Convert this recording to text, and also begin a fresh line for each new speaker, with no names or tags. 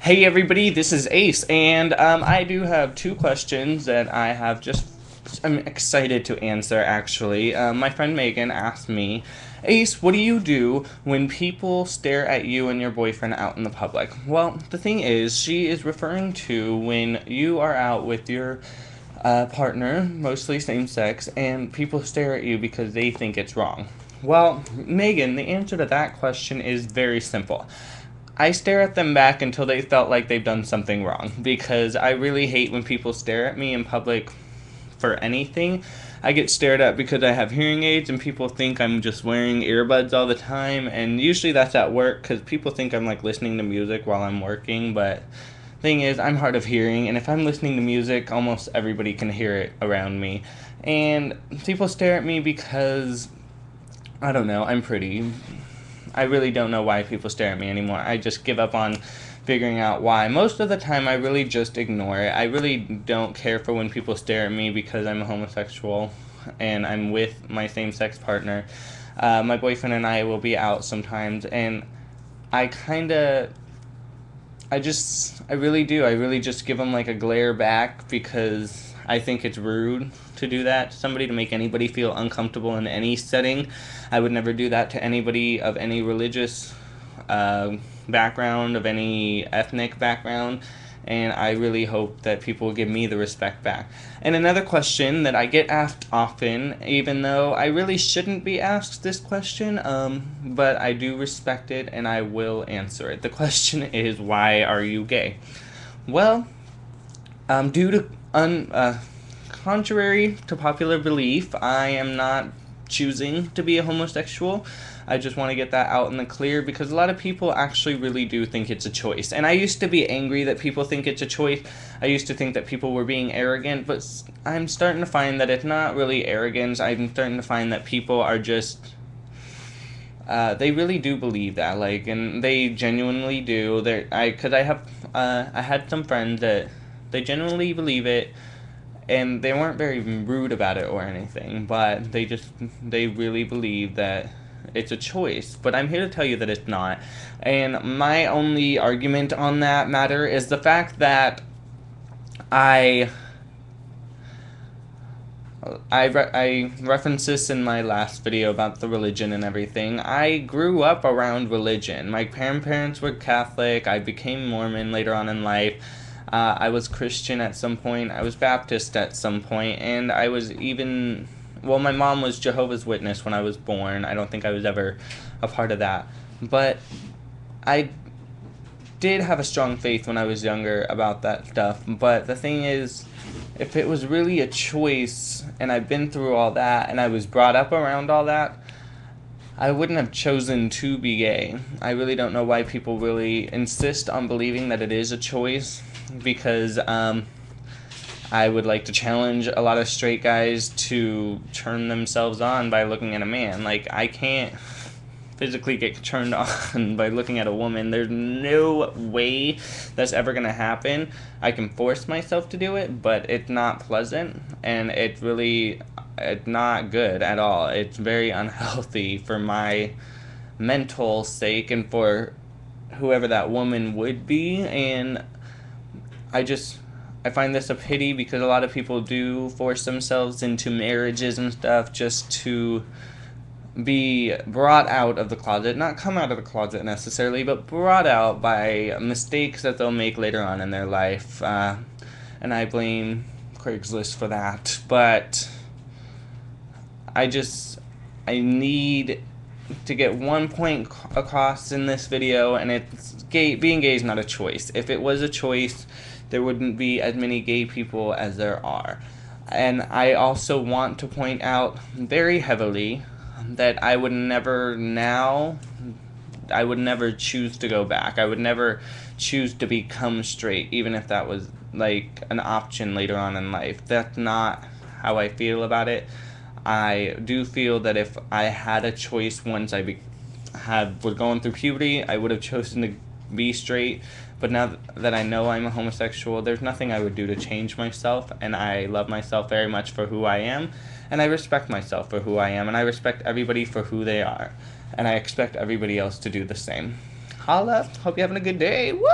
Hey everybody, this is Ace, and I do have two questions that I'm excited to answer actually. My friend Megan asked me, Ace, what do you do when people stare at you and your boyfriend out in the public? Well, the thing is, she is referring to when you are out with your partner, mostly same sex, and people stare at you because they think it's wrong. Well, Megan, the answer to that question is very simple. I stare at them back until they felt like they've done something wrong because I really hate when people stare at me in public for anything. I get stared at because I have hearing aids and people think I'm just wearing earbuds all the time, and usually that's at work because people think I'm like listening to music while I'm working, but thing is I'm hard of hearing, and if I'm listening to music almost everybody can hear it around me. And people stare at me because I don't know, I'm pretty. I really don't know why people stare at me anymore. I just give up on figuring out why. Most of the time, I really just ignore it. I really don't care for when people stare at me because I'm a homosexual and I'm with my same sex partner. My boyfriend and I will be out sometimes, and I kind of. I really do. I really just give them like a glare back because I think it's rude to do that to somebody, to make anybody feel uncomfortable in any setting. I would never do that to anybody of any religious background, of any ethnic background, and I really hope that people will give me the respect back. And another question that I get asked often, even though I really shouldn't be asked this question, but I do respect it and I will answer it. The question is, why are you gay? Well, due to contrary to popular belief, I am not choosing to be a homosexual. I just want to get that out in the clear because a lot of people actually really do think it's a choice. And I used to be angry that people think it's a choice. I used to think that people were being arrogant, but I'm starting to find that it's not really arrogance. I'm starting to find that people are just they really do believe that, like, and they genuinely do. I had some friends that they genuinely believe it, and they weren't very rude about it or anything, but they really believe that it's a choice. But I'm here to tell you that it's not. And my only argument on that matter is the fact that I I referenced this in my last video about the religion and everything. I grew up around religion. My parents were Catholic. I became Mormon later on in life. I was Christian at some point. I was Baptist at some point, and I was even. Well, my mom was Jehovah's Witness when I was born. I don't think I was ever a part of that, but I did have a strong faith when I was younger about that stuff. But the thing is, if it was really a choice and I've been through all that and I was brought up around all that, I wouldn't have chosen to be gay. I really don't know why people really insist on believing that it is a choice, because I would like to challenge a lot of straight guys to turn themselves on by looking at a man. Like, I can't physically get turned on by looking at a woman. There's no way that's ever going to happen. I can force myself to do it, but it's not pleasant, and it's not good at all. It's very unhealthy for my mental sake and for whoever that woman would be. And I find this a pity because a lot of people do force themselves into marriages and stuff just to be brought out of the closet, not come out of the closet necessarily, but brought out by mistakes that they'll make later on in their life. And I blame Craigslist for that. But I need to get one point across in this video, and it's being gay is not a choice. If it was a choice, there wouldn't be as many gay people as there are. And I also want to point out very heavily that I would never choose to go back. I would never choose to become straight, even if that was like an option later on in life. That's not how I feel about it. I do feel that if I had a choice once I was going through puberty, I would have chosen to be straight. But now that I know I'm a homosexual, there's nothing I would do to change myself, and I love myself very much for who I am, and I respect myself for who I am, and I respect everybody for who they are, and I expect everybody else to do the same. Holla! Hope you're having a good day. Woo!